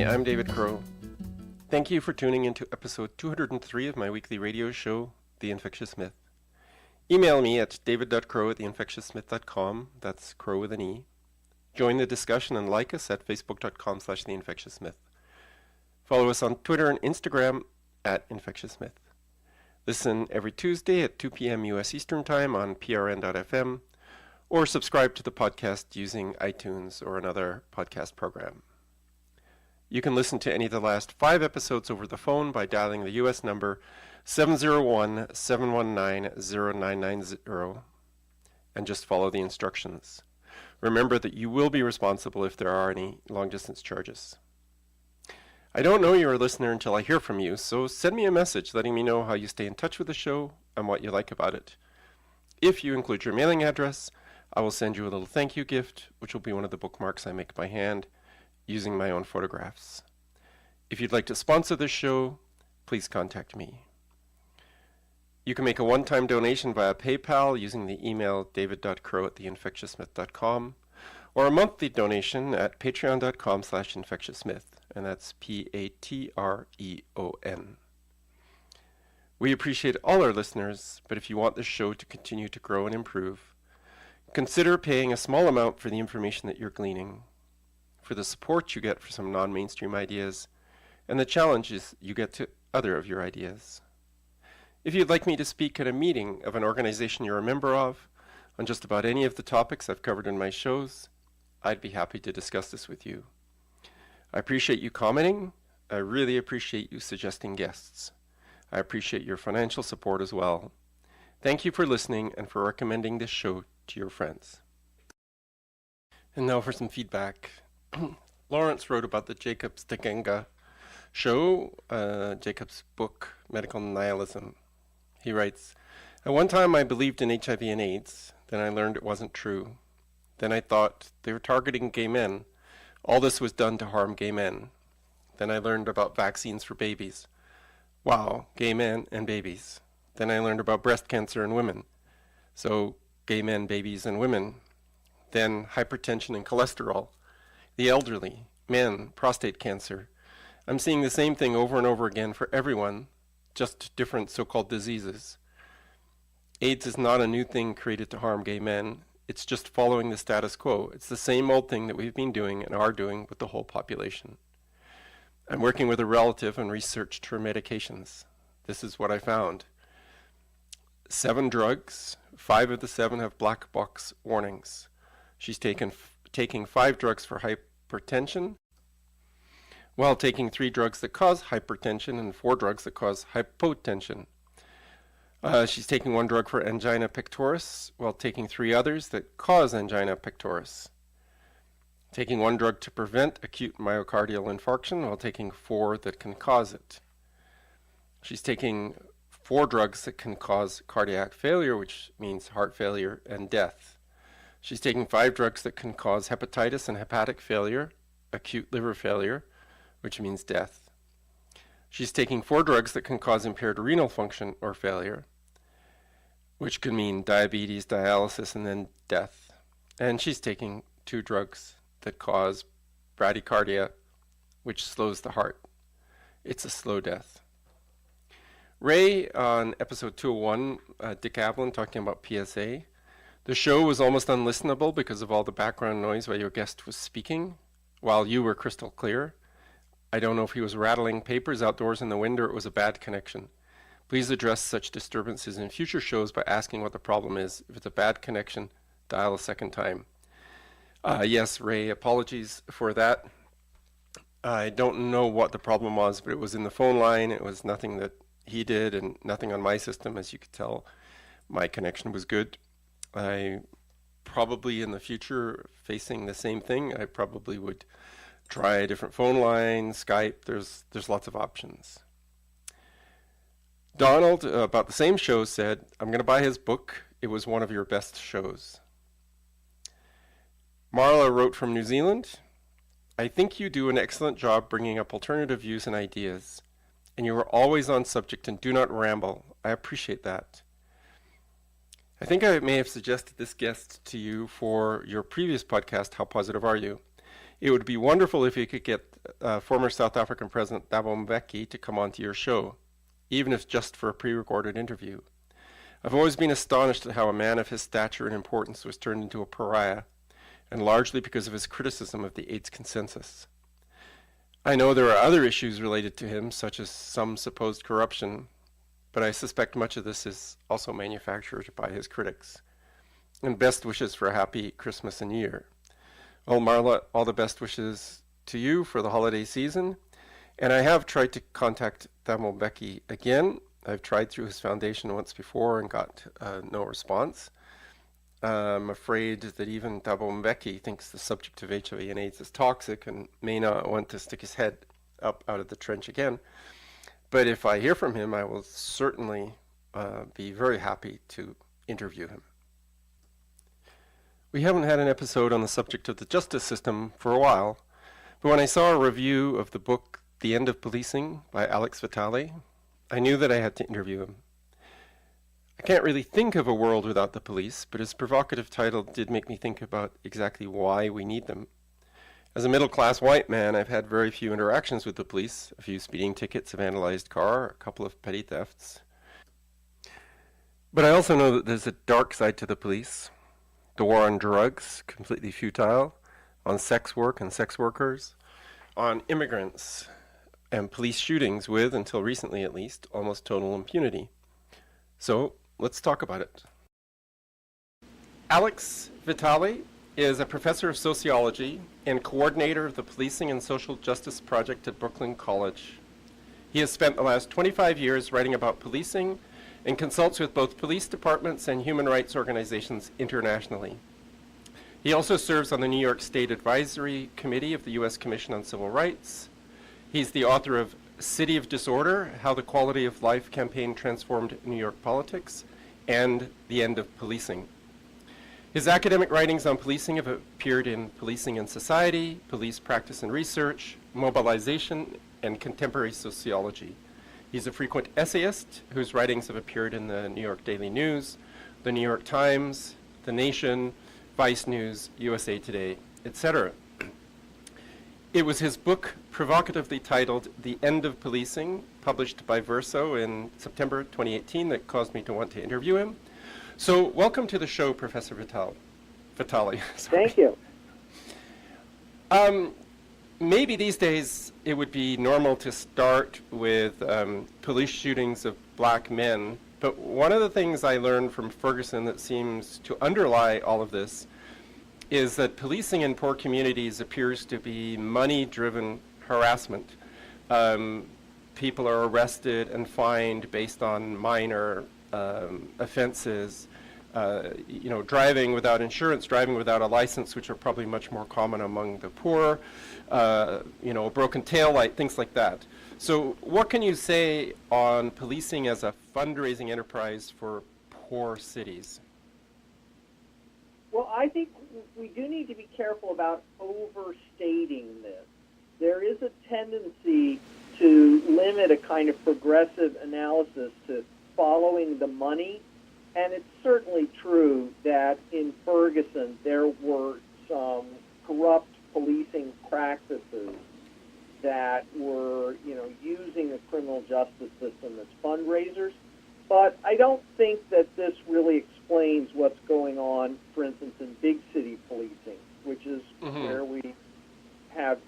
Hi, I'm David Crow. Thank you for tuning into episode 203 of my weekly radio show, The Infectious Myth. Email me at david.crow@theinfectiousmyth.com. That's Crow with an E. Join the discussion and like us at facebook.com/theinfectiousmyth. Follow us on Twitter and Instagram at infectiousmyth. Listen every Tuesday at 2 p.m. U.S. Eastern Time on prn.fm, or subscribe to the podcast using iTunes or another podcast program. You can listen to any of the last 5 episodes over the phone by dialing the U.S. number 701-719-0990 and just follow the instructions. Remember that you will be responsible if there are any long-distance charges. I don't know you're a listener until I hear from you, so send me a message letting me know how you stay in touch with the show and what you like about it. If you include your mailing address, I will send you a little thank you gift, which will be one of the bookmarks I make by hand, using my own photographs. If you'd like to sponsor this show, please contact me. You can make a one-time donation via PayPal using the email david.crow@theinfectiousmyth.com, or a monthly donation at patreon.com/infectiousmyth, and that's Patreon. We appreciate all our listeners, but if you want this show to continue to grow and improve, consider paying a small amount for the information that you're gleaning, for the support you get for some non-mainstream ideas, and the challenges you get to other of your ideas. If you'd like me to speak at a meeting of an organization you're a member of on just about any of the topics I've covered in my shows, I'd be happy to discuss this with you. I appreciate you commenting. I really appreciate you suggesting guests. I appreciate your financial support as well. Thank you for listening and for recommending this show to your friends. And now for some feedback. Lawrence wrote about the Jacob Stegenga show, Jacob's book, Medical Nihilism. He writes, "At one time I believed in HIV and AIDS, then I learned it wasn't true. Then I thought they were targeting gay men. All this was done to harm gay men. Then I learned about vaccines for babies. Wow, gay men and babies. Then I learned about breast cancer in women. So, gay men, babies, and women. Then hypertension and cholesterol. The elderly, men, prostate cancer. I'm seeing the same thing over and over again for everyone, just different so-called diseases. AIDS is not a new thing created to harm gay men. It's just following the status quo. It's the same old thing that we've been doing and are doing with the whole population. I'm working with a relative and researched her medications. This is what I found. 7 drugs, 5 of the 7 have black box warnings. She's taking 5 drugs for hypertension, while taking 3 drugs that cause hypertension and 4 drugs that cause hypotension. She's taking 1 drug for angina pectoris, while taking 3 others that cause angina pectoris. Taking 1 drug to prevent acute myocardial infarction, while taking 4 that can cause it. She's taking 4 drugs that can cause cardiac failure, which means heart failure and death. She's taking 5 drugs that can cause hepatitis and hepatic failure, acute liver failure, which means death. She's taking 4 drugs that can cause impaired renal function or failure, which could mean diabetes, dialysis, and then death. And she's taking 2 drugs that cause bradycardia, which slows the heart. It's a slow death. Ray, on episode 201, Dick Ablin talking about PSA. The show was almost unlistenable because of all the background noise while your guest was speaking, while you were crystal clear. I don't know if he was rattling papers outdoors in the wind or it was a bad connection. Please address such disturbances in future shows by asking what the problem is. If it's a bad connection, dial a second time. Yes, Ray, apologies for that. I don't know what the problem was, but it was in the phone line. It was nothing that he did and nothing on my system. As you could tell, my connection was good. I probably in the future, facing the same thing, I probably would try a different phone line, Skype. There's lots of options. Donald, about the same show, said, "I'm going to buy his book. It was one of your best shows." Marla wrote from New Zealand, "I think you do an excellent job bringing up alternative views and ideas, and you are always on subject and do not ramble. I appreciate that. I think I may have suggested this guest to you for your previous podcast, How Positive Are You? It would be wonderful if you could get former South African President Thabo Mbeki to come onto your show, even if just for a pre-recorded interview. I've always been astonished at how a man of his stature and importance was turned into a pariah, and largely because of his criticism of the AIDS consensus. I know there are other issues related to him, such as some supposed corruption, but I suspect much of this is also manufactured by his critics. And best wishes for a happy Christmas and New Year. Well, Marla, all the best wishes to you for the holiday season. And I have tried to contact Thabo Mbeki again. I've tried through his foundation once before and got no response. I'm afraid that even Thabo Mbeki thinks the subject of HIV and AIDS is toxic and may not want to stick his head up out of the trench again. But if I hear from him, I will certainly be very happy to interview him. We haven't had an episode on the subject of the justice system for a while, but when I saw a review of the book The End of Policing by Alex Vitale, I knew that I had to interview him. I can't really think of a world without the police, but his provocative title did make me think about exactly why we need them. As a middle-class white man, I've had very few interactions with the police, a few speeding tickets, a vandalized car, a couple of petty thefts. But I also know that there's a dark side to the police. The war on drugs, completely futile, on sex work and sex workers, on immigrants, and police shootings with, until recently at least, almost total impunity. So, let's talk about it. Alex Vitale is a professor of sociology and coordinator of the Policing and Social Justice Project at Brooklyn College. He has spent the last 25 years writing about policing and consults with both police departments and human rights organizations internationally. He also serves on the New York State Advisory Committee of the U.S. Commission on Civil Rights. He's the author of City of Disorder, How the Quality of Life Campaign Transformed New York Politics, and The End of Policing. His academic writings on policing have appeared in Policing and Society, Police Practice and Research, Mobilization, and Contemporary Sociology. He's a frequent essayist whose writings have appeared in the New York Daily News, the New York Times, The Nation, Vice News, USA Today, etc. It was his book, provocatively titled The End of Policing, published by Verso in September 2018, that caused me to want to interview him. So welcome to the show, Professor Vitale. Thank you. Maybe these days it would be normal to start with police shootings of black men, but one of the things I learned from Ferguson that seems to underlie all of this is that policing in poor communities appears to be money-driven harassment. People are arrested and fined based on minor offenses, driving without insurance, driving without a license, which are probably much more common among the poor, a broken taillight, things like that. So what can you say on policing as a fundraising enterprise for poor cities? Well, I think we do need to be careful about overstating this. There is a tendency to limit a kind of progressive analysis to following the money, and it's certainly true that in Ferguson there were some corrupt policing practices that were, using the criminal justice system as fundraisers. But I don't think that this really explains what's going on, for instance, in big city policing, which is where we have,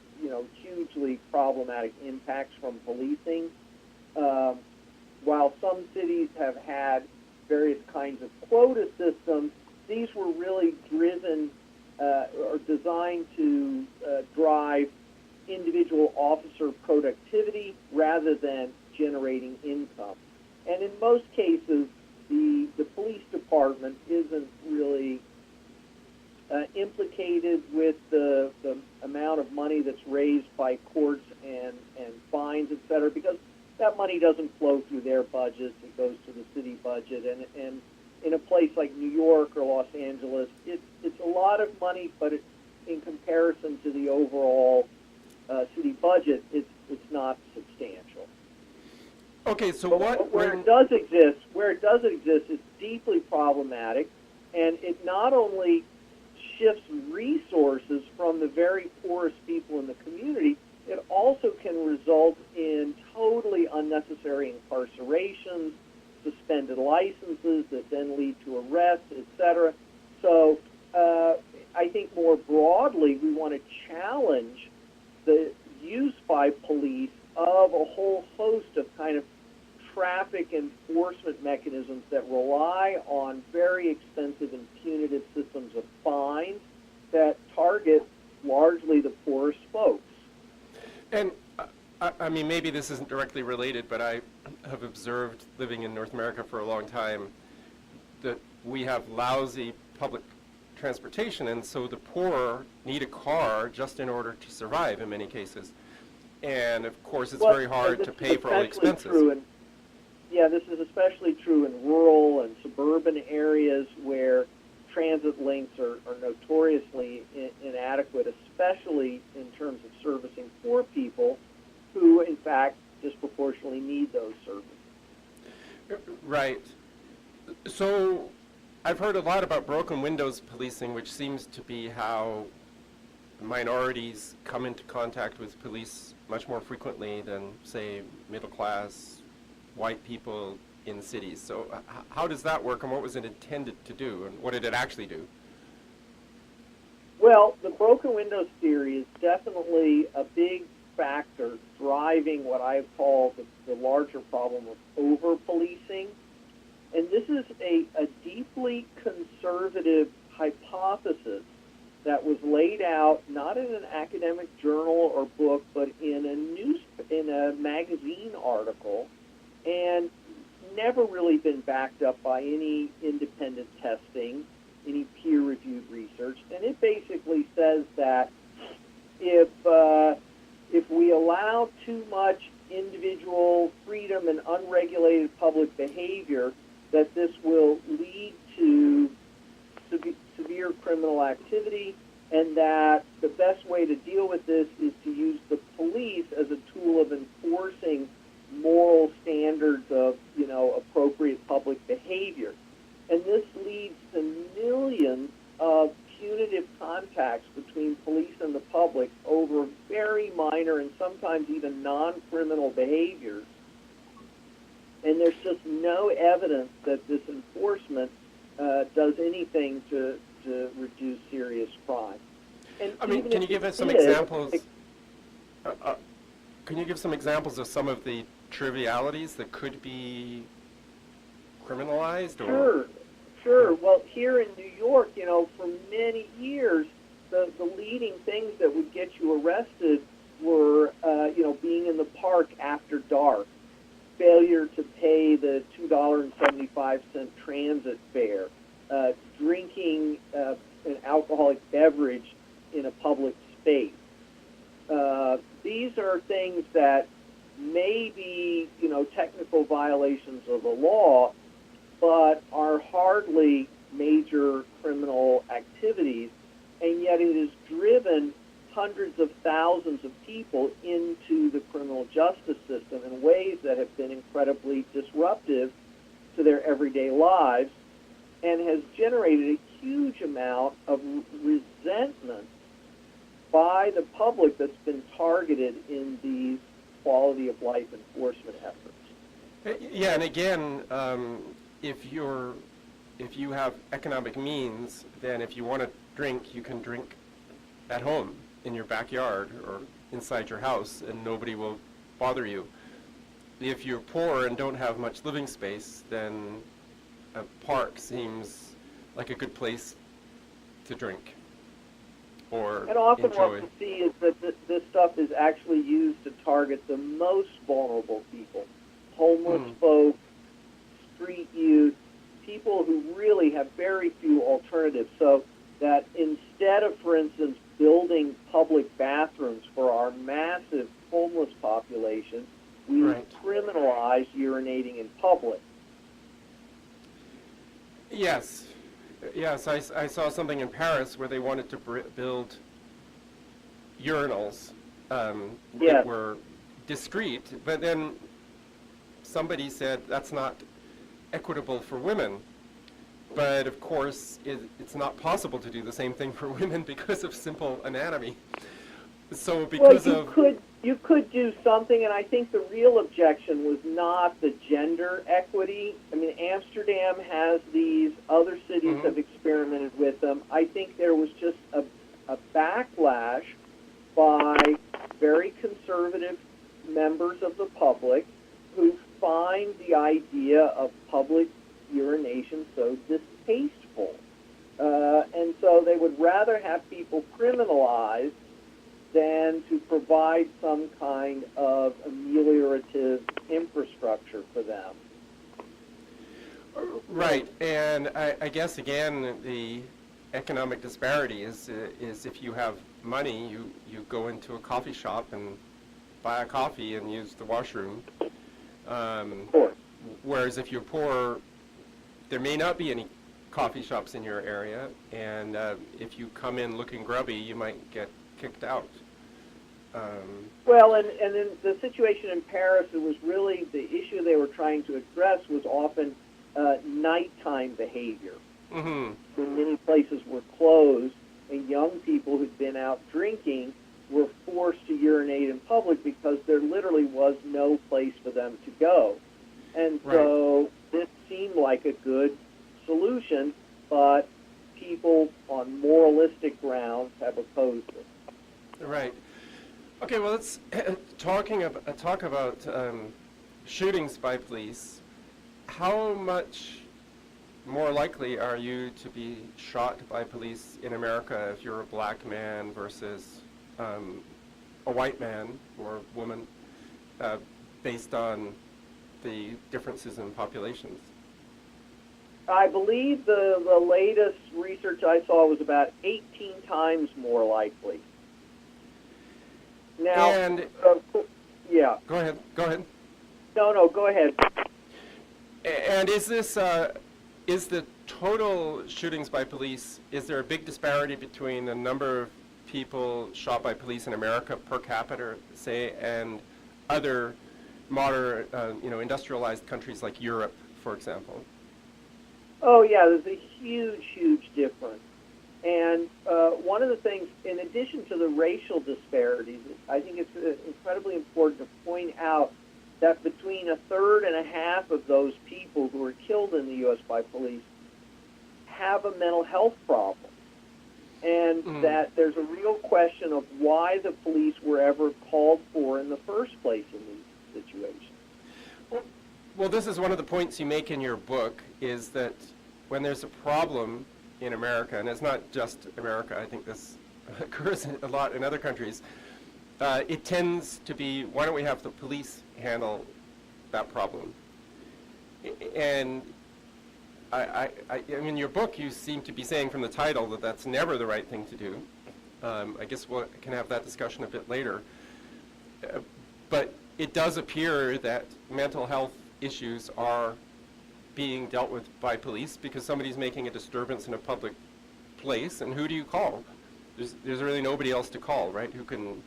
hugely problematic impacts from policing. While some cities have had various kinds of quota systems, these were really driven or designed to drive individual officer productivity rather than generating income. And in most cases, the police department isn't really implicated with the amount of money that's raised by courts and fines, et cetera, because that money doesn't flow through their budgets. It goes to the city budget. And in a place like New York or Los Angeles, it's a lot of money, but in comparison to the overall city budget, it's not substantial. Okay, so where it does exist, it's deeply problematic, and it not only shifts resources from the very poorest people in the community, it also can result in totally unnecessary incarcerations, suspended licenses that then lead to arrests, etc. So I think more broadly, we want to challenge the use by police of a whole host of kind of traffic enforcement mechanisms that rely on very expensive and punitive systems of fines that target largely the poorest folks. And I mean, maybe this isn't directly related, but I have observed, living in North America for a long time, that we have lousy public transportation, and so the poor need a car just in order to survive in many cases. And of course, it's very hard to pay for all the expenses. This is especially true in rural and suburban areas where transit links are notoriously inadequate, especially in terms of servicing poor people who, in fact, disproportionately need those services. Right. So I've heard a lot about broken windows policing, which seems to be how minorities come into contact with police much more frequently than, say, middle class white people in cities. So how does that work, and what was it intended to do, and what did it actually do? Well, the broken windows theory is definitely a big factor driving what I call the larger problem of over-policing. And this is a deeply conservative hypothesis that was laid out not in an academic journal or book, but in a magazine article, and never really been backed up by any independent testing, any peer-reviewed research. And it basically says that if we allow too much individual freedom and unregulated public behavior, that this will lead to severe criminal activity, and that the best way to deal with this is to use the police as a tool of enforcing moral standards of, appropriate public behavior. And this leads to millions of punitive contacts between police and the public over very minor and sometimes even non-criminal behaviors. And there's just no evidence that this enforcement does anything to reduce serious crime. And I mean, can you give us some examples? Can you give some examples of some of the trivialities that could be criminalized? Sure. Well, here in New York, for many years, the leading things that would get you arrested were, being in the park after dark, failure to pay the $2.75 transit fare, drinking an alcoholic beverage in a public space. These are things that may be, technical violations of the law, but are hardly major criminal activities, and yet it has driven hundreds of thousands of people into the criminal justice system in ways that have been incredibly disruptive to their everyday lives, and has generated a huge amount of resentment by the public that's been targeted in these quality of life enforcement efforts. Yeah, and again, if you have economic means, then if you want to drink, you can drink at home in your backyard or inside your house, and nobody will bother you. If you're poor and don't have much living space, then a park seems like a good place to drink or and often enjoy. what we see is that this stuff is actually used to target the most vulnerable people, homeless folks, street youth, people who really have very few alternatives. So that instead of, for instance, building public bathrooms for our massive homeless population, we criminalize urinating in public. Yes, I saw something in Paris where they wanted to build urinals that were discreet, but then somebody said that's not equitable for women. but of course, it's not possible to do the same thing for women because of simple anatomy. So because Well, of you could do something, and I think the real objection was not the gender equity. I mean, Amsterdam has these, other cities have experimented with them. I think there was just a backlash by very conservative members of the public who find the idea of public urination so distasteful. And so they would rather have people criminalized than to provide some kind of ameliorative infrastructure for them. Right, and I guess again the economic disparity is if you have money, you go into a coffee shop and buy a coffee and use the washroom. Whereas if you're poor, there may not be any coffee shops in your area, and if you come in looking grubby, you might get kicked out. Well, and in the situation in Paris, it was really the issue they were trying to address was often nighttime behavior. When many places were closed, and young people who'd been out drinking were forced to urinate in public because there literally was no place for them to go. And so this seemed like a good solution, but people on moralistic grounds have opposed it. Right. Okay, well, let's talk about shootings by police. How much more likely are you to be shot by police in America if you're a black man versus a white man or woman, based on the differences in populations? I believe the latest research I saw was about 18 times more likely. Now, yeah. Go ahead. No, go ahead. And is this is the total shootings by police? Is there a big disparity between the number of people shot by police in America per capita, say, and other modern, industrialized countries like Europe, for example? Oh yeah, there's a huge difference. And one of the things, in addition to the racial disparities, I think it's incredibly important to point out that between a third and a half of those people who are killed in the U.S. by police have a mental health problem. And that there's a real question of why the police were ever called for in the first place in these situations. Well, this is one of the points you make in your book, is that when there's a problem in America, and it's not just America, I think this occurs a lot in other countries, it tends to be, why don't we have the police handle that problem? And I mean, in your book, you seem to be saying from the title that that's never the right thing to do. I guess we can have that discussion a bit later. But it does appear that mental health issues are being dealt with by police because somebody's making a disturbance in a public place, and who do you call? There's really nobody else to call, right, who can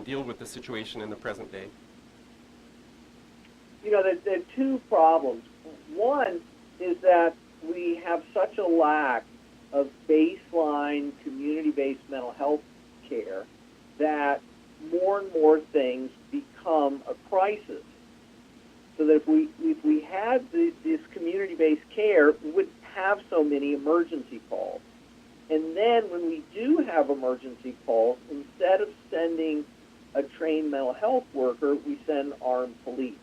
deal with the situation in the present day. You know, there are two problems. One is that we have such a lack of baseline community-based mental health care that more and more things become a crisis. So that if we had this community-based care, we wouldn't have so many emergency calls. And then when we do have emergency calls, instead of sending a trained mental health worker, we send armed police.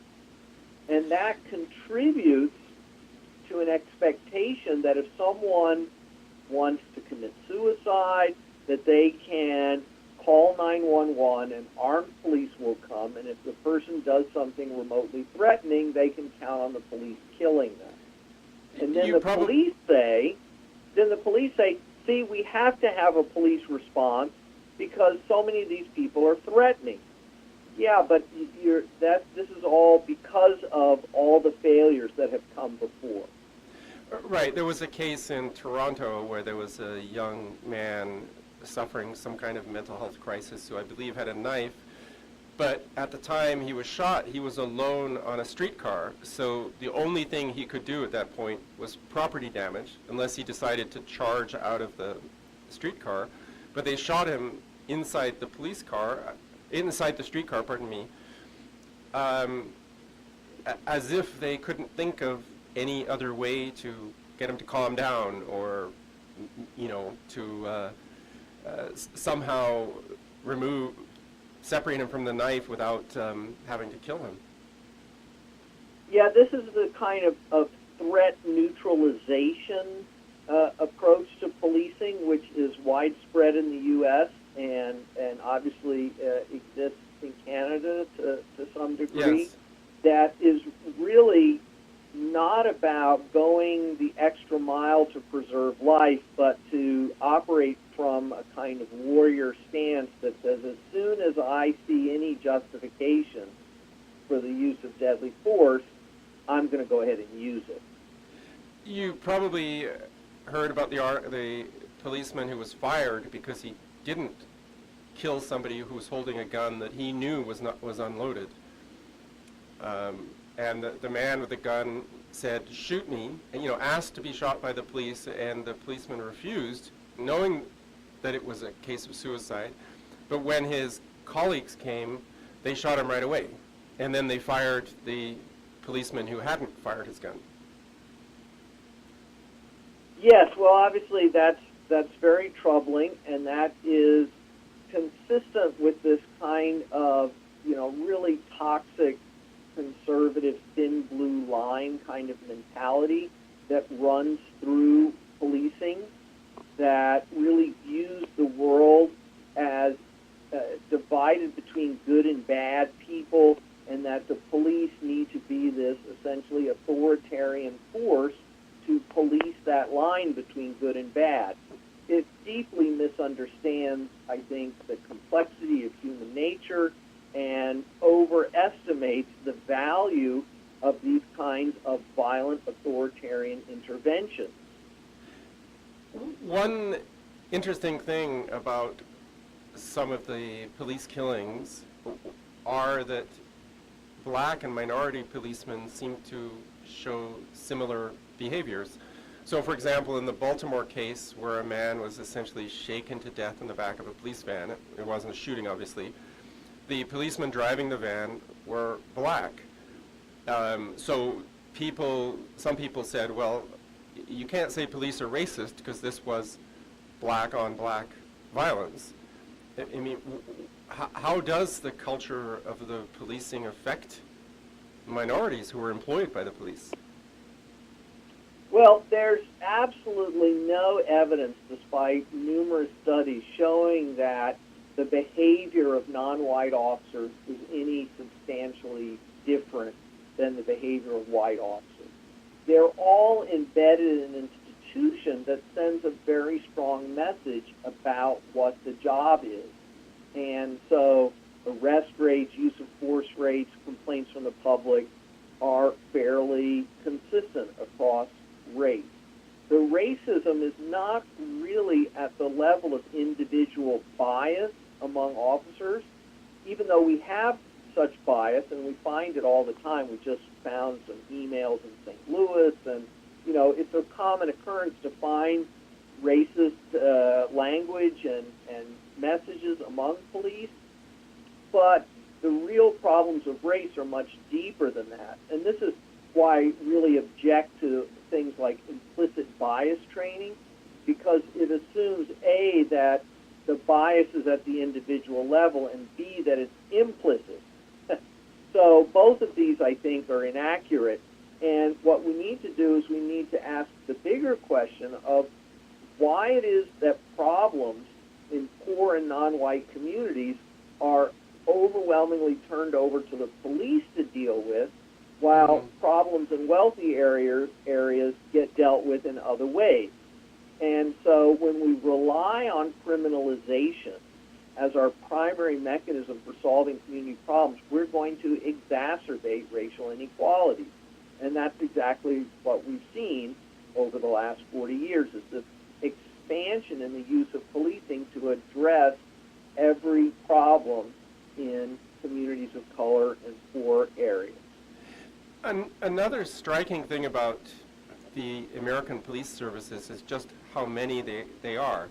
And that contributes to an expectation that if someone wants to commit suicide, that they can call 911 and armed police will come, and if the person does something remotely threatening, they can count on the police killing them. And then the police say, see, we have to have a police response because so many of these people are threatening. Yeah, but this is all because of all the failures that have come before. Right. There was a case in Toronto where there was a young man suffering some kind of mental health crisis who I believe had a knife, But at the time he was shot, he was alone on a streetcar. So the only thing he could do at that point was property damage, unless he decided to charge out of the streetcar. But they shot him inside the police car, inside the streetcar, pardon me, as if they couldn't think of any other way to get him to calm down, or, to somehow separate him from the knife without having to kill him. Yeah, this is the kind of threat neutralization approach to policing, which is widespread in the U.S. and obviously exists in Canada to some degree. Yes. That is really not about going the extra mile to preserve life, but to operate from a kind of warrior stance that says, as soon as I see any justification for the use of deadly force, I'm going to go ahead and use it. You probably heard about the policeman who was fired because he didn't kill somebody who was holding a gun that he knew was unloaded. And the man with the gun said, "Shoot me," and asked to be shot by the police, and the policeman refused, knowing that it was a case of suicide. But when his colleagues came, they shot him right away, and then they fired the policeman who hadn't fired his gun. Yes, well, obviously that's very troubling, and that is consistent with this kind of really toxic, conservative, thin blue line kind of mentality that runs through policing, that really views the world as divided between good and bad people, and that the police need to be this essentially authoritarian force to police that line between good and bad. It deeply misunderstands, I think, the complexity of human nature and overestimates the value of these kinds of violent authoritarian interventions. One interesting thing about some of the police killings are that black and minority policemen seem to show similar behaviors. So, for example, in the Baltimore case, where a man was essentially shaken to death in the back of a police van, it wasn't a shooting, obviously, the policemen driving the van were black. So some people said, well, you can't say police are racist because this was black on black violence. I mean, how does the culture of the policing affect minorities who are employed by the police? Well, there's absolutely no evidence, despite numerous studies, showing that the behavior of non-white officers is any substantially different than the behavior of white officers. They're all embedded in an institution that sends a very strong message about what the job is. And so arrest rates, use of force rates, complaints from the public are fairly consistent across race. The racism is not really at the level of individual bias among officers, even though we have such bias, and we find it all the time. We just found some emails in St. Louis, and it's a common occurrence to find racist language and messages among police, but the real problems of race are much deeper than that. And this is why I really object to things like implicit bias training, because it assumes, A, that the bias is at the individual level, and B, that it's implicit. So both of these, I think, are inaccurate. And what we need to do is we need to ask the bigger question of why it is that problems in poor and non-white communities are overwhelmingly turned over to the police to deal with, while problems in wealthy areas get dealt with in other ways. And so when we rely on criminalization as our primary mechanism for solving community problems, we're going to exacerbate racial inequalities. And that's exactly what we've seen over the last 40 years, is this expansion in the use of policing to address every problem in communities of color in poor areas. Another striking thing about the American police services is just how many they are.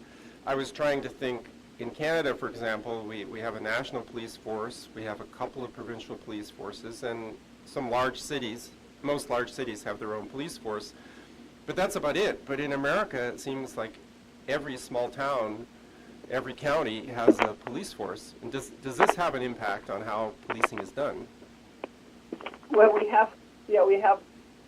I was trying to think, in Canada, for example, we have a national police force, we have a couple of provincial police forces, and some large cities, most large cities have their own police force, but that's about it. But in America, it seems like every small town, every county has a police force. And does this have an impact on how policing is done? Well, we have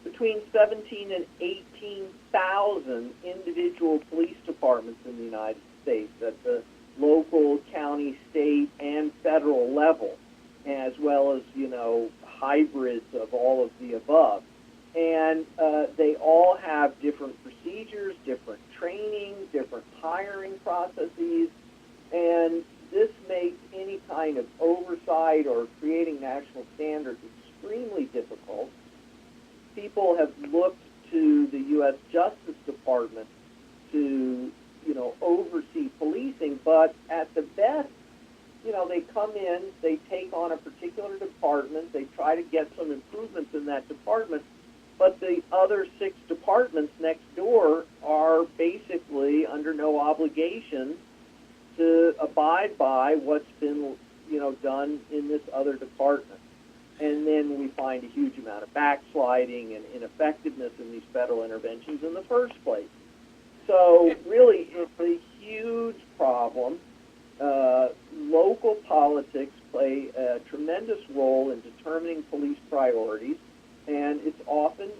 between 17 and 18,000 individual police departments in the United States at the local, county, state, and federal level, as well as, hybrids of all of the above. And they all have different procedures, different training, different hiring processes, and this makes any kind of oversight or creating national standards extremely difficult. People have looked to the U.S. Justice Department to, oversee policing, but at the best, they come in, they take on a particular department, they try to get some improvements in that department, but the other 6 departments next door are basically under no obligation to abide by what's been, done in this other department. And then we find a huge amount of backsliding and ineffectiveness in these federal interventions in the first place. So really, it's a huge problem. Local politics play a tremendous role in determining police priorities, and it's often,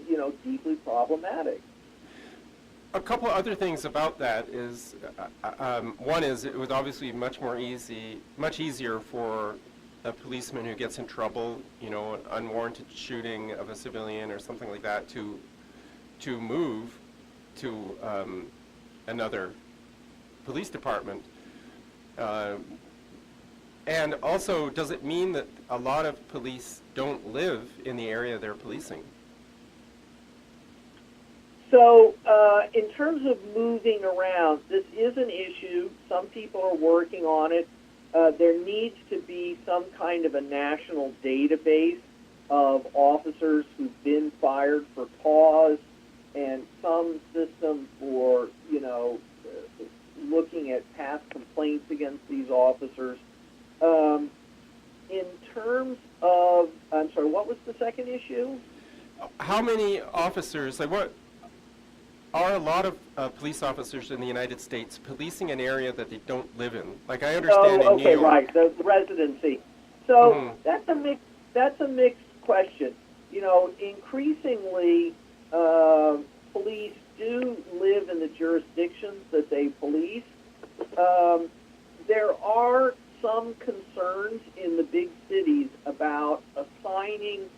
deeply problematic. A couple other things about that is, one is it would obviously be much easier for a policeman who gets in trouble, an unwarranted shooting of a civilian or something like that, to move to another police department. And also, does it mean that a lot of police don't live in the area they're policing? So in terms of moving around, this is an issue. Some people are working on it. There needs to be some kind of a national database of officers who've been fired for cause and some system for, looking at past complaints against these officers. In terms of, I'm sorry, what was the second issue? How many officers, what are a lot of police officers in the United States policing an area that they don't live in? Like I understand in New York. Right, the residency. So that's a mixed question. Increasingly, police do live in the jurisdictions that they police. There are some concerns in the big cities about assigning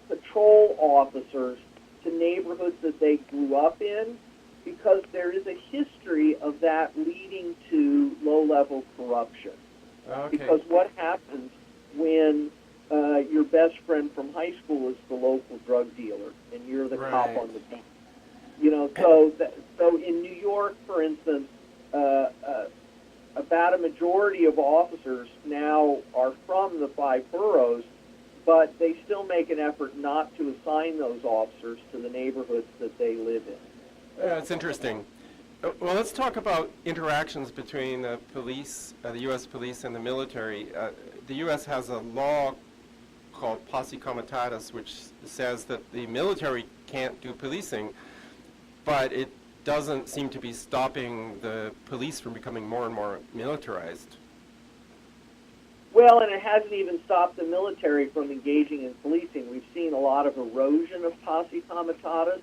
patrol officers to neighborhoods that they grew up in, because there is a history of that leading to low-level corruption. Okay. Because what happens when your best friend from high school is the local drug dealer and you're the cop on the beat? So in New York, for instance, about a majority of officers now are from the 5 boroughs, but they still make an effort not to assign those officers to the neighborhoods that they live in. That's interesting. Well, let's talk about interactions between the police, the U.S. police and the military. The U.S. has a law called posse comitatus, which says that the military can't do policing, but it doesn't seem to be stopping the police from becoming more and more militarized. Well, and it hasn't even stopped the military from engaging in policing. We've seen a lot of erosion of posse comitatus.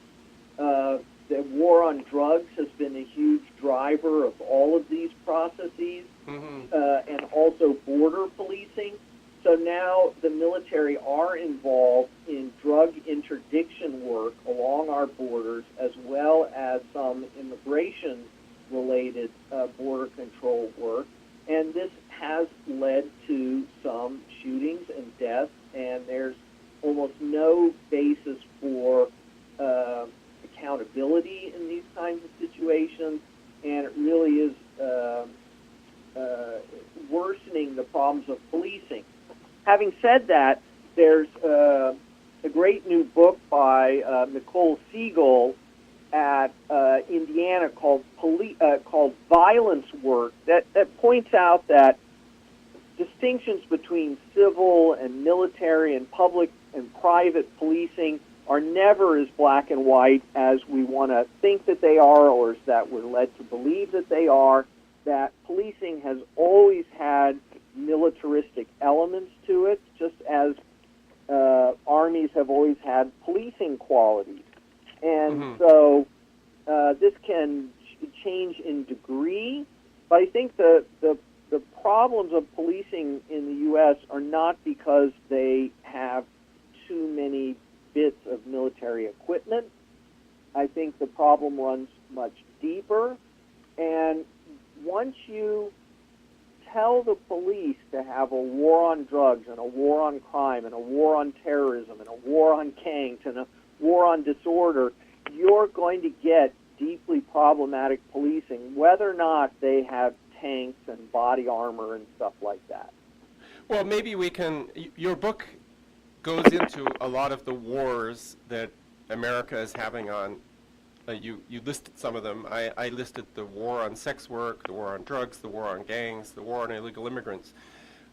The war on drugs has been a huge driver of all of these processes, and also border policing. So now the military are involved in drug interdiction work along our borders, as well as some immigration-related border control work. And this has led to some shootings and deaths, and there's almost no basis for accountability in these kinds of situations, and it really is worsening the problems of policing. having said that, there's a great new book by Nicole Siegel at Indiana called Violence Work that points out that distinctions between civil and military and public and private policing are never as black and white as we want to think that they are, or as that we're led to believe that they are. That policing has always had militaristic elements to it, just as armies have always had policing qualities. And so this can change in degree, but I think the problems of policing in the U.S. are not because they have too many bits of military equipment. I think the problem runs much deeper, and once you tell the police to have a war on drugs and a war on crime and a war on terrorism and a war on gangs and a war on disorder, you're going to get deeply problematic policing, whether or not they have tanks and body armor and stuff like that. Well, maybe we can, your book goes into a lot of the wars that America is having on. You listed some of them. I listed the war on sex work, the war on drugs, the war on gangs, the war on illegal immigrants.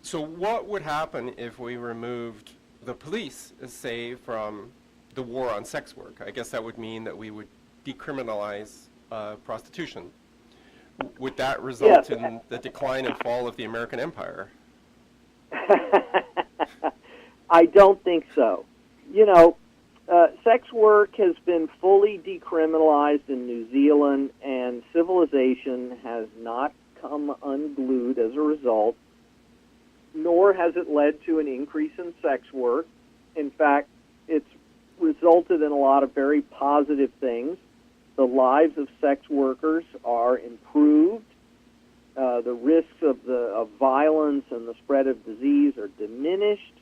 So what would happen if we removed the police, say, from the war on sex work? I guess that would mean that we would decriminalize prostitution. Would that result in the decline and fall of the American empire? I don't think so. You know, sex work has been fully decriminalized in New Zealand, and civilization has not come unglued as a result, nor has it led to an increase in sex work. In fact, it's resulted in a lot of very positive things. The lives of sex workers are improved. The risks of violence and the spread of disease are diminished.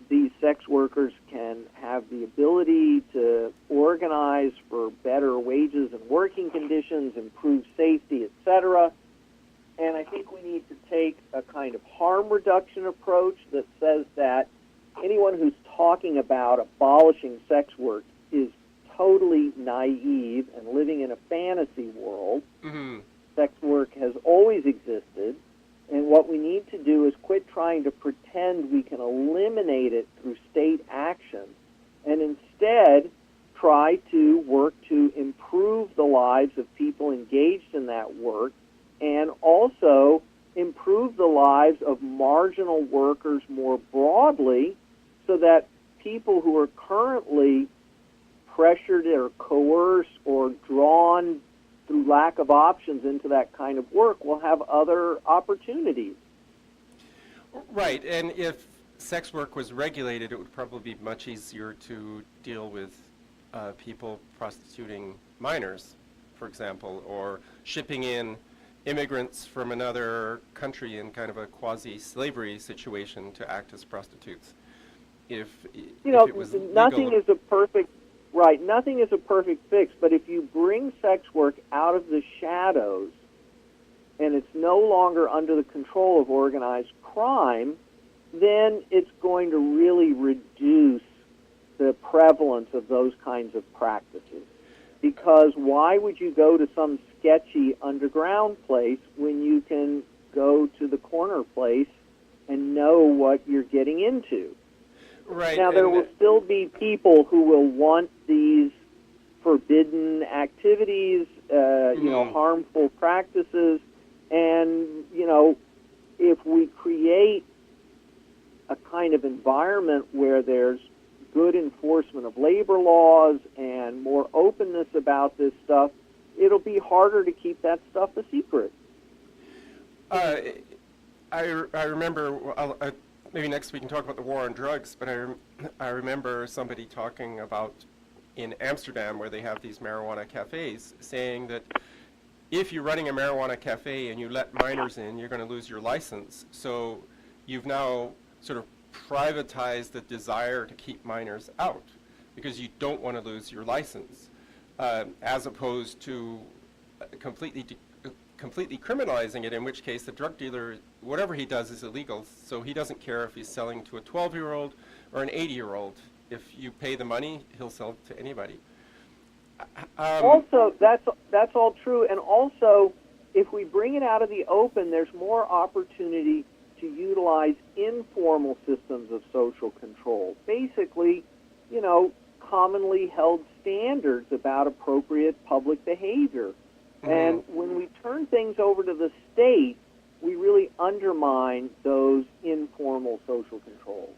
These sex workers can have the ability to organize for better wages and working conditions, improve safety, etc. And I think we need to take a kind of harm reduction approach that says that anyone who's talking about abolishing sex work is totally naive and living in a fantasy world. Sex work has always existed. And what we need to do is quit trying to pretend we can eliminate it through state action, and instead try to work to improve the lives of people engaged in that work, and also improve the lives of marginal workers more broadly, so that people who are currently pressured or coerced or drawn through lack of options into that kind of work will have other opportunities. Right, and if sex work was regulated, it would probably be much easier to deal with people prostituting minors, for example, or shipping in immigrants from another country in kind of a quasi-slavery situation to act as prostitutes. If it was nothing legal. is a perfect Right, nothing is a perfect fix, but if you bring sex work out of the shadows and it's no longer under the control of organized crime, then it's going to really reduce the prevalence of those kinds of practices. Because why would you go to some sketchy underground place when you can go to the corner place and know what you're getting into? Right. Now, there will still be people who will want these forbidden activities, harmful practices, and, if we create a kind of environment where there's good enforcement of labor laws and more openness about this stuff, it'll be harder to keep that stuff a secret. I remember... maybe next we can talk about the war on drugs, but I remember somebody talking about in Amsterdam, where they have these marijuana cafes, saying that if you're running a marijuana cafe and you let minors in, you're going to lose your license. So you've now sort of privatized the desire to keep minors out because you don't want to lose your license, as opposed to completely completely criminalizing it, in which case the drug dealer, whatever he does is illegal, so he doesn't care if he's selling to a 12-year-old or an 80-year-old. If you pay the money, he'll sell it to anybody. Also, that's all true, and also, if we bring it out of the open, there's more opportunity to utilize informal systems of social control. Basically, commonly held standards about appropriate public behavior. And when we turn things over to the state, we really undermine those informal social controls.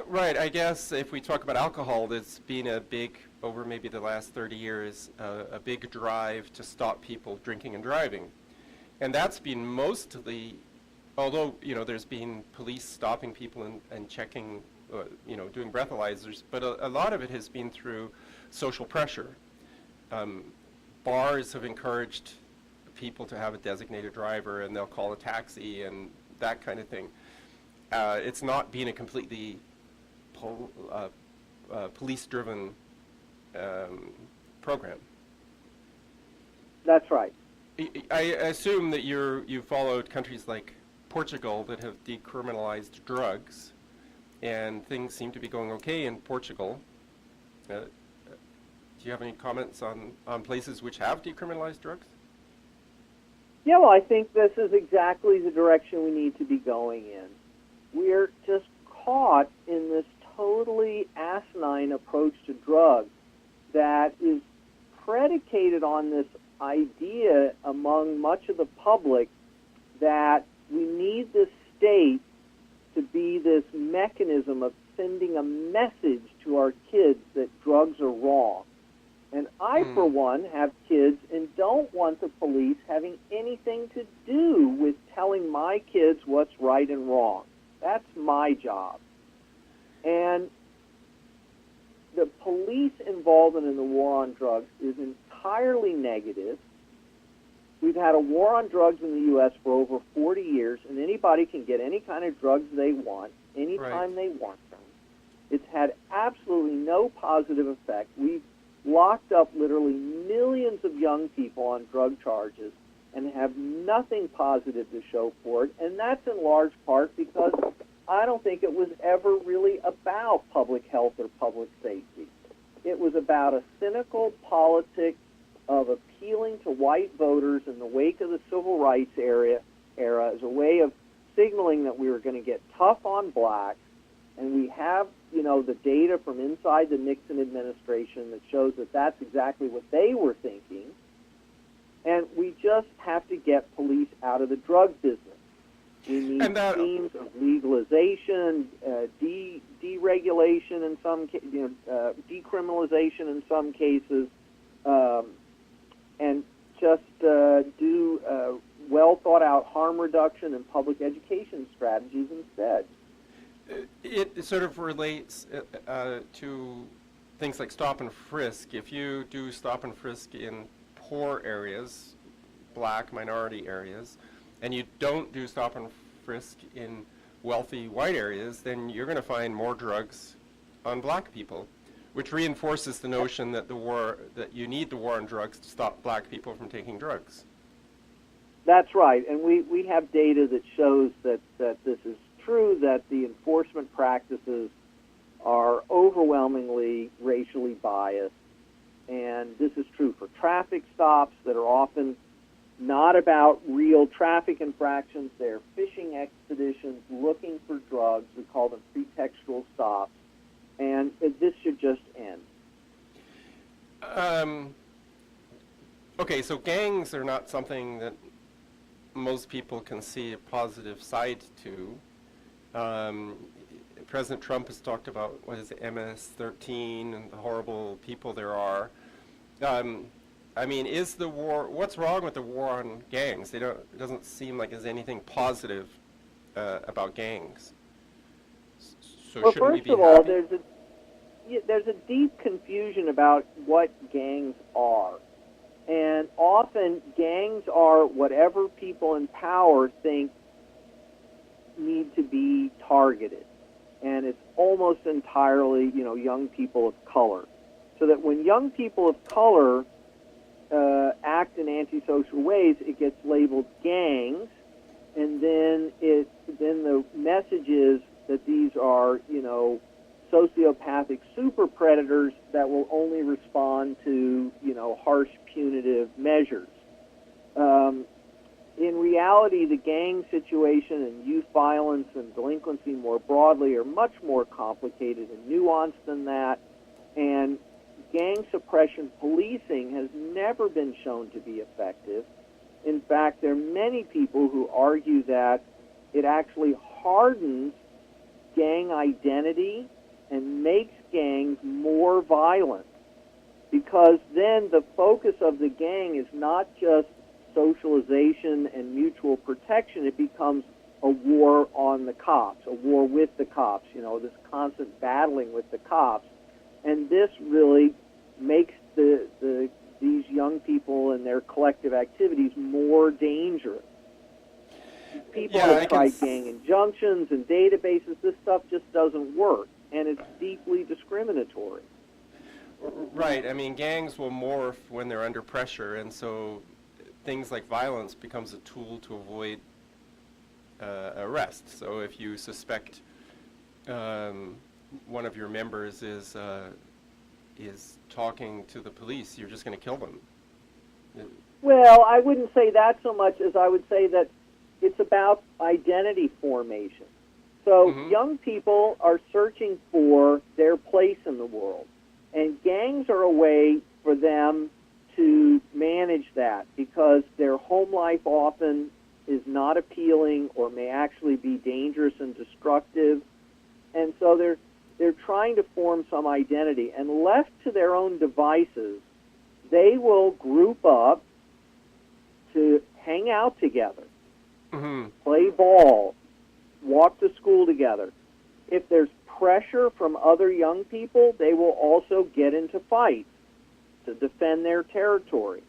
Right. I guess if we talk about alcohol, there's been a big, over maybe the last 30 years, a big drive to stop people drinking and driving. And that's been mostly, although, there's been police stopping people and checking, doing breathalyzers, but a lot of it has been through social pressure. Bars have encouraged people to have a designated driver, and they'll call a taxi and that kind of thing. It's not been a completely police-driven program. That's right. I assume that you followed countries like Portugal that have decriminalized drugs, and things seem to be going okay in Portugal. Do you have any comments on places which have decriminalized drugs? Yeah, well, I think this is exactly the direction we need to be going in. We're just caught in this totally asinine approach to drugs that is predicated on this idea among much of the public that we need the state to be this mechanism of sending a message to our kids that drugs are wrong. And I, for one, have kids and don't want the police having anything to do with telling my kids what's right and wrong. That's my job. And the police involvement in the war on drugs is entirely negative. We've had a war on drugs in the U.S. for over 40 years, and anybody can get any kind of drugs they want, anytime they want them. It's had absolutely no positive effect. We've locked up literally millions of young people on drug charges and have nothing positive to show for it, and that's in large part because I don't think it was ever really about public health or public safety. It was about a cynical politic of appealing to white voters in the wake of the civil rights era as a way of signaling that we were going to get tough on blacks. And we have, the data from inside the Nixon administration that shows that that's exactly what they were thinking. And we just have to get police out of the drug business. We need schemes of legalization, deregulation in some cases, decriminalization in some cases, and just do well thought out harm reduction and public education strategies instead. It sort of relates to things like stop and frisk. If you do stop and frisk in poor areas, black minority areas, and you don't do stop and frisk in wealthy white areas, then you're going to find more drugs on black people, which reinforces the notion that you need the war on drugs to stop black people from taking drugs. That's right, and we have data that shows that this is true, that the enforcement practices are overwhelmingly racially biased, and this is true for traffic stops that are often not about real traffic infractions. They're fishing expeditions looking for drugs. We call them pretextual stops, and this should just end. Okay, so gangs are not something that most people can see a positive side to. President Trump has talked about, MS-13 and the horrible people there are. Is the war, what's wrong with the war on gangs? It doesn't seem like there's anything positive about gangs. So well, shouldn't we first be of all, happy? there's a deep confusion about what gangs are. And often gangs are whatever people in power think need to be targeted. And it's almost entirely, young people of color. So that when young people of color act in antisocial ways, it gets labeled gangs, and then the message is that these are, sociopathic super predators that will only respond to, harsh punitive measures. In reality, the gang situation and youth violence and delinquency more broadly are much more complicated and nuanced than that, and gang suppression policing has never been shown to be effective. In fact, there are many people who argue that it actually hardens gang identity and makes gangs more violent, because then the focus of the gang is not just socialization and mutual protection. It becomes a war on the cops, a war with the cops, this constant battling with the cops. And this really makes these young people and their collective activities more dangerous. People have tried gang injunctions and databases. This stuff just doesn't work, and it's deeply discriminatory. Right. I mean, gangs will morph when they're under pressure, and so things like violence becomes a tool to avoid arrest. So if you suspect one of your members is talking to the police, you're just going to kill them. Well, I wouldn't say that so much as I would say that it's about identity formation. So young people are searching for their place in the world, and gangs are a way for them to manage that, because their home life often is not appealing or may actually be dangerous and destructive. And so they're trying to form some identity, and left to their own devices, they will group up to hang out together, play ball, walk to school together. If there's pressure from other young people, they will also get into fights to defend their territory.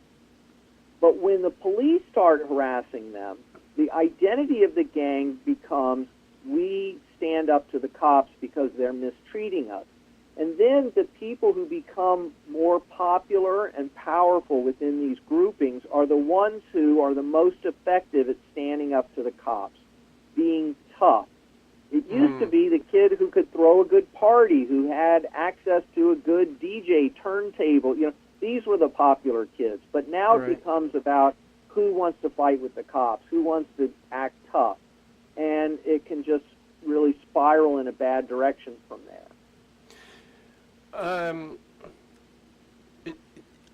But when the police start harassing them, the identity of the gang becomes, we stand up to the cops because they're mistreating us. And then the people who become more popular and powerful within these groupings are the ones who are the most effective at standing up to the cops, being tough. It used to be the kid who could throw a good party, who had access to a good DJ turntable. These were the popular kids. But now it becomes about who wants to fight with the cops, who wants to act tough. And it can just really spiral in a bad direction from there.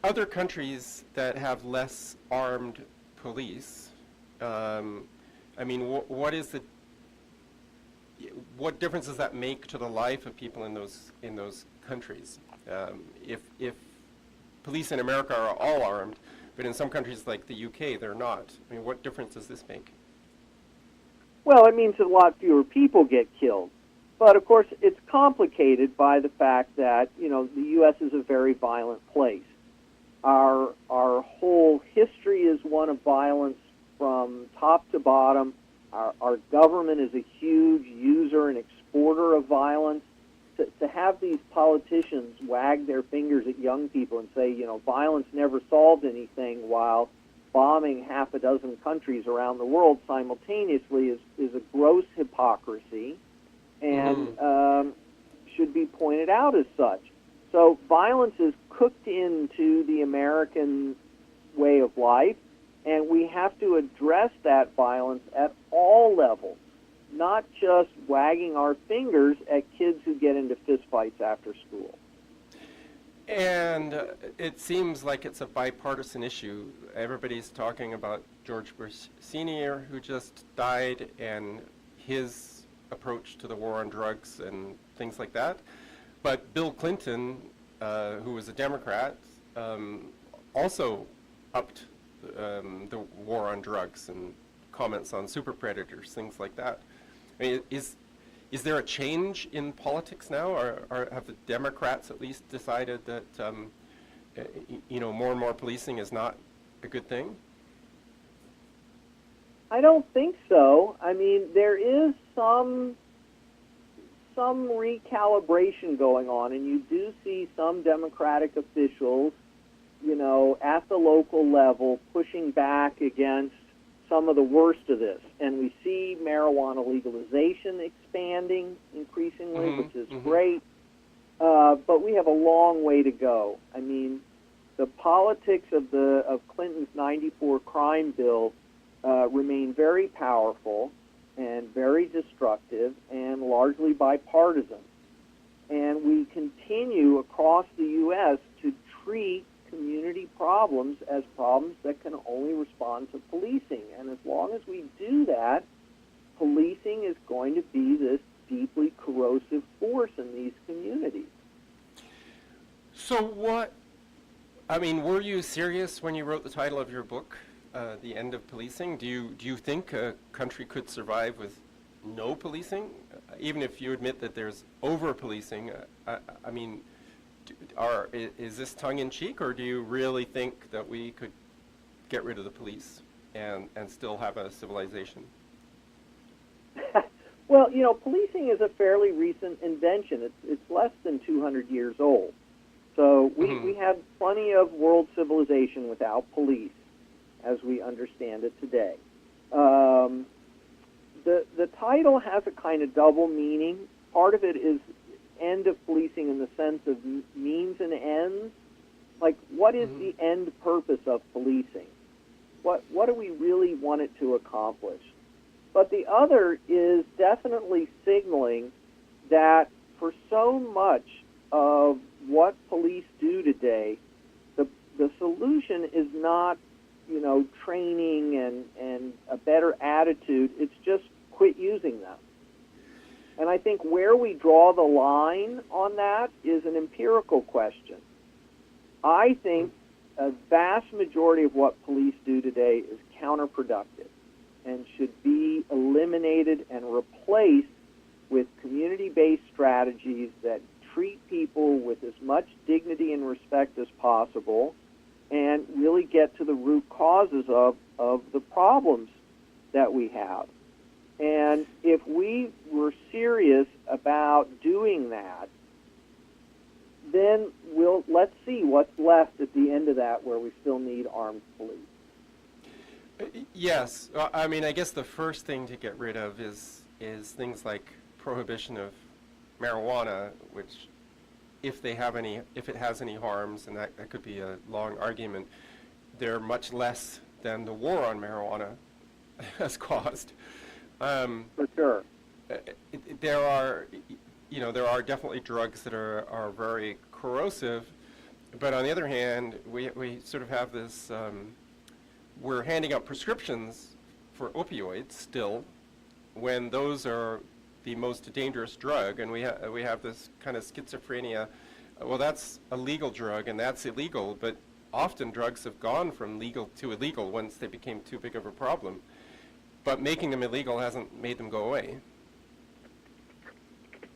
Other countries that have less armed police, what difference does that make to the life of people in those countries? If police in America are all armed, but in some countries like the UK they're not, I mean, what difference does this make? Well, it means that a lot fewer people get killed. But, of course, it's complicated by the fact that, the U.S. is a very violent place. Our whole history is one of violence from top to bottom. Our government is a huge user and exporter of violence. To have these politicians wag their fingers at young people and say, violence never solved anything, while bombing half a dozen countries around the world simultaneously is a gross hypocrisy, and should be pointed out as such. So violence is cooked into the American way of life, and we have to address that violence at all levels, not just wagging our fingers at kids who get into fistfights after school. And it seems like it's a bipartisan issue. Everybody's talking about George Bush Sr., who just died, and his approach to the war on drugs and things like that. But Bill Clinton, who was a Democrat, also upped the war on drugs and comments on super predators, things like that. I mean, is there a change in politics now, or have the Democrats at least decided that more and more policing is not a good thing? I don't think so. I mean, there is some recalibration going on, and you do see some Democratic officials at the local level, pushing back against some of the worst of this. And we see marijuana legalization expanding increasingly, which is great. But we have a long way to go. I mean, the politics of Clinton's '94 crime bill remain very powerful and very destructive and largely bipartisan. And we continue across the U.S. to treat community problems as problems that can only respond to policing. And as long as we do that, policing is going to be this deeply corrosive force in these communities. So were you serious when you wrote the title of your book, The End of Policing? Do you think a country could survive with no policing? Even if you admit that there's over-policing, is this tongue-in-cheek, or do you really think that we could get rid of the police and still have a civilization? Well, policing is a fairly recent invention. It's less than 200 years old. So we had plenty of world civilization without police, as we understand it today. The title has a kind of double meaning. Part of it is end of policing in the sense of means and ends. Like, what is the end purpose of policing? What do we really want it to accomplish? But the other is definitely signaling that for so much of what police do today, the solution is not, training and a better attitude. It's just quit using them. And I think where we draw the line on that is an empirical question. I think a vast majority of what police do today is counterproductive and should be eliminated and replaced with community-based strategies that treat people with as much dignity and respect as possible and really get to the root causes of the problems that we have. And if we were serious about doing that, then let's see what's left at the end of that where we still need armed police. Yes. I guess the first thing to get rid of is things like prohibition of marijuana, which if it has any harms, and that could be a long argument, they're much less than the war on marijuana has caused. For sure. There are definitely drugs that are very corrosive, but on the other hand, we sort of have this, we're handing out prescriptions for opioids still, when those are the most dangerous drug, and we have this kind of schizophrenia. Well, that's a legal drug, and that's illegal, but often drugs have gone from legal to illegal once they became too big of a problem. But making them illegal hasn't made them go away.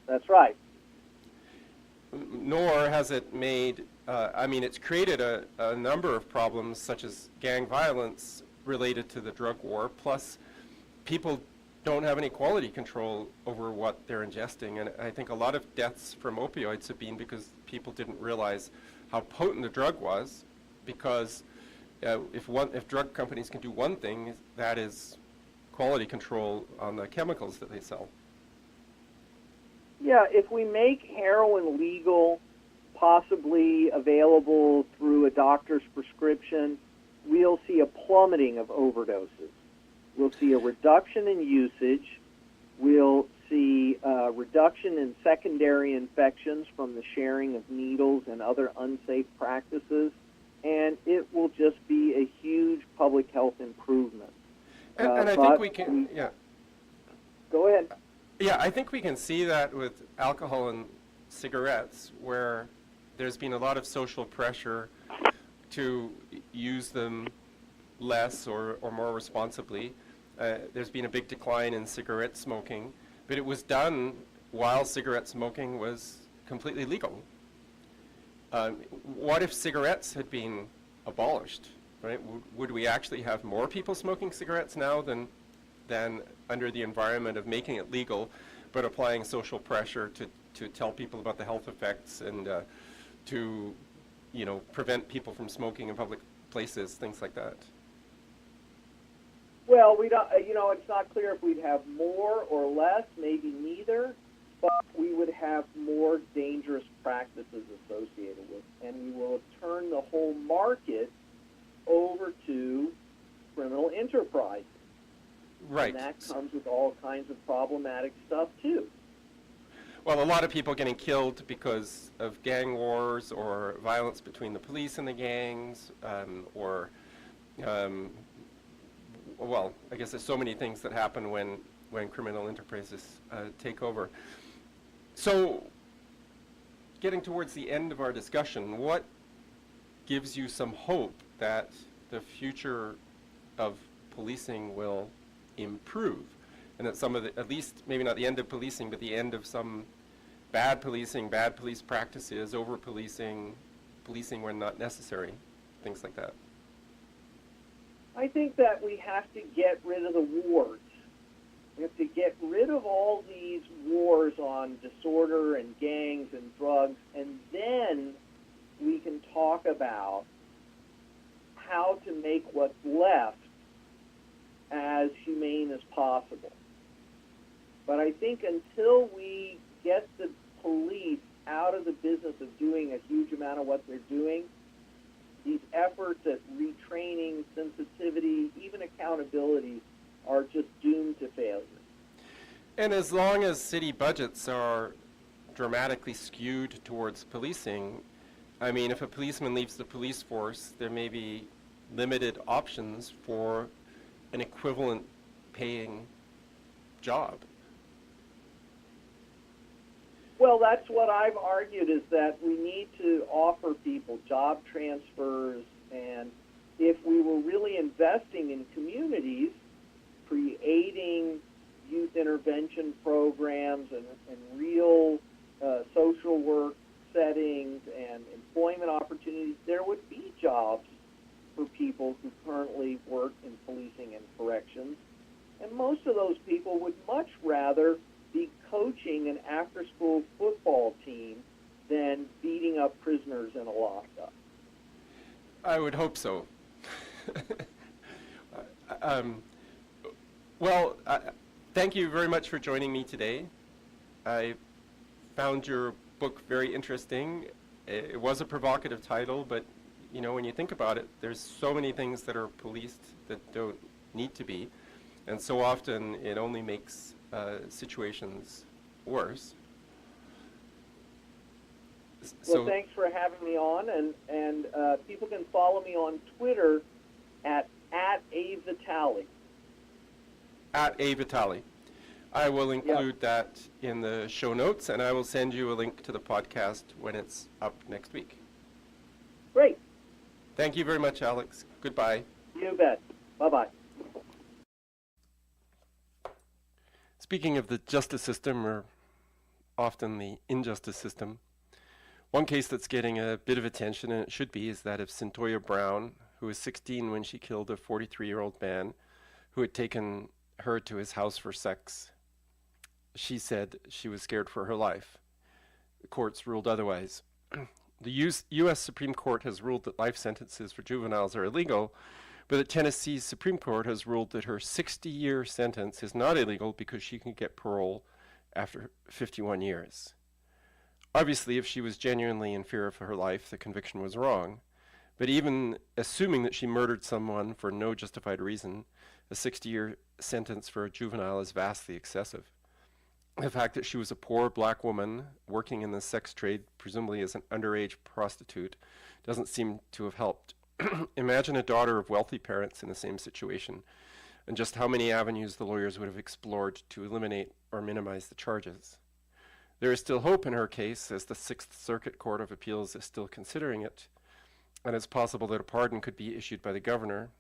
That's right. Nor has it made, it's created a number of problems, such as gang violence related to the drug war, plus people don't have any quality control over what they're ingesting. And I think a lot of deaths from opioids have been because people didn't realize how potent the drug was, because if drug companies can do one thing, that is quality control on the chemicals that they sell. Yeah, if we make heroin legal, possibly available through a doctor's prescription, we'll see a plummeting of overdoses. We'll see a reduction in usage. We'll see a reduction in secondary infections from the sharing of needles and other unsafe practices, and it will just be a huge public health improvement. And I think we can, Go ahead. Yeah, I think we can see that with alcohol and cigarettes, where there's been a lot of social pressure to use them less or more responsibly. There's been a big decline in cigarette smoking, but it was done while cigarette smoking was completely legal. What if cigarettes had been abolished? Right? Would we actually have more people smoking cigarettes now than under the environment of making it legal, but applying social pressure to tell people about the health effects and to prevent people from smoking in public places, things like that? Well, we don't. It's not clear if we'd have more or less, maybe neither, but we would have more dangerous practices associated with, and we will turn the whole market over to criminal enterprise. Right. And that comes with all kinds of problematic stuff too. Well, a lot of people getting killed because of gang wars or violence between the police and the gangs, or well, I guess there's so many things that happen when criminal enterprises take over. So, getting towards the end of our discussion, what gives you some hope that the future of policing will improve, and that some of the, at least maybe not the end of policing, but the end of some bad policing, bad police practices, over-policing, policing when not necessary, things like that? I think that we have to get rid of the wars. We have to get rid of all these wars on disorder and gangs and drugs, and then we can talk about how to make what's left as humane as possible. But I think until we get the police out of the business of doing a huge amount of what they're doing, these efforts at retraining, sensitivity, even accountability are just doomed to failure. And as long as city budgets are dramatically skewed towards policing, I mean, if a policeman leaves the police force, there may be limited options for an equivalent paying job. Well, that's what I've argued, is that we need to offer people job transfers, and if we were really investing in communities, creating youth intervention programs and real social work settings and employment opportunities, there would be jobs for people who currently work in policing and corrections. And most of those people would much rather be coaching an after-school football team than beating up prisoners in a lockup. I would hope so. Well, thank you very much for joining me today. I found your book very interesting. It was a provocative title, but when you think about it, there's so many things that are policed that don't need to be, and so often it only makes situations worse. Well, thanks for having me on, and people can follow me on Twitter at @avitale. @avitale. I will include that in the show notes, and I will send you a link to the podcast when it's up next week. Great. Thank you very much, Alex. Goodbye. You bet. Bye-bye. Speaking of the justice system, or often the injustice system, one case that's getting a bit of attention, and it should be, is that of Cyntoia Brown, who was 16 when she killed a 43-year-old man who had taken her to his house for sex. She said she was scared for her life. The courts ruled otherwise. The U.S. Supreme Court has ruled that life sentences for juveniles are illegal, but the Tennessee Supreme Court has ruled that her 60-year sentence is not illegal because she can get parole after 51 years. Obviously, if she was genuinely in fear of her life, the conviction was wrong. But even assuming that she murdered someone for no justified reason, a 60-year sentence for a juvenile is vastly excessive. The fact that she was a poor black woman working in the sex trade, presumably as an underage prostitute, doesn't seem to have helped. Imagine a daughter of wealthy parents in the same situation, and just how many avenues the lawyers would have explored to eliminate or minimize the charges. There is still hope in her case, as the Sixth Circuit Court of Appeals is still considering it, and it's possible that a pardon could be issued by the governor.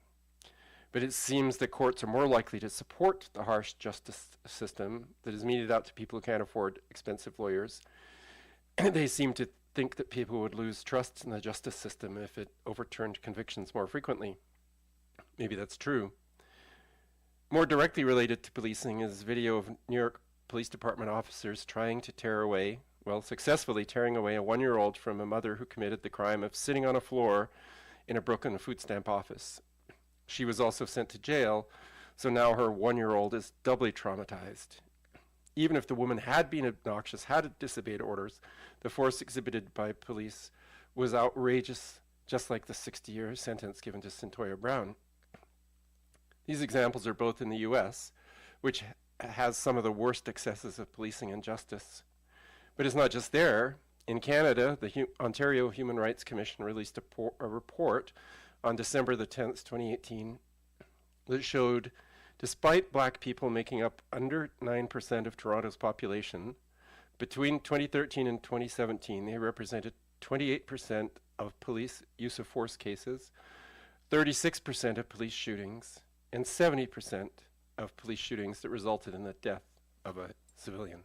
But it seems that courts are more likely to support the harsh justice system that is meted out to people who can't afford expensive lawyers. They seem to think that people would lose trust in the justice system if it overturned convictions more frequently. Maybe that's true. More directly related to policing is video of New York Police Department officers trying to tear away while successfully tearing away a 1-year-old from a mother who committed the crime of sitting on a floor in a Brooklyn food stamp office. She was also sent to jail, so now her 1-year-old is doubly traumatized. Even if the woman had been obnoxious, had disobeyed orders, the force exhibited by police was outrageous, just like the 60-year sentence given to Cyntoia Brown. These examples are both in the US, which has some of the worst excesses of policing and justice. But it's not just there. In Canada, the Ontario Human Rights Commission released a report on December the 10th, 2018, that showed despite black people making up under 9% of Toronto's population, between 2013 and 2017, they represented 28% of police use of force cases, 36% of police shootings, and 70% of police shootings that resulted in the death of a civilian.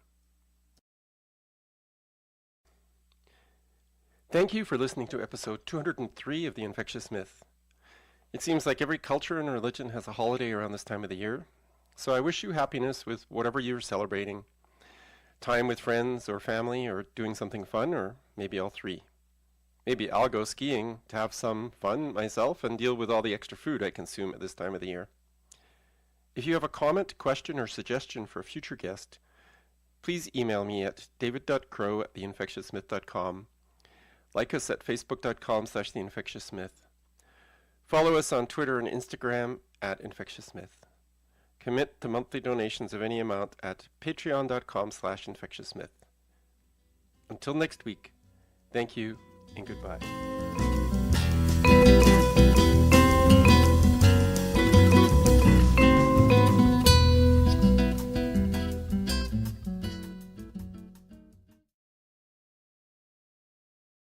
Thank you for listening to episode 203 of The Infectious Myth. It seems like every culture and religion has a holiday around this time of the year, so I wish you happiness with whatever you're celebrating. Time with friends or family, or doing something fun, or maybe all three. Maybe I'll go skiing to have some fun myself and deal with all the extra food I consume at this time of the year. If you have a comment, question, or suggestion for a future guest, please email me at david.crow@theinfectiousmyth.com. Like us at facebook.com/theinfectiousmyth. Follow us on Twitter and Instagram at infectiousmyth. Commit to monthly donations of any amount at patreon.com/infectiousmyth. Until next week, thank you and goodbye.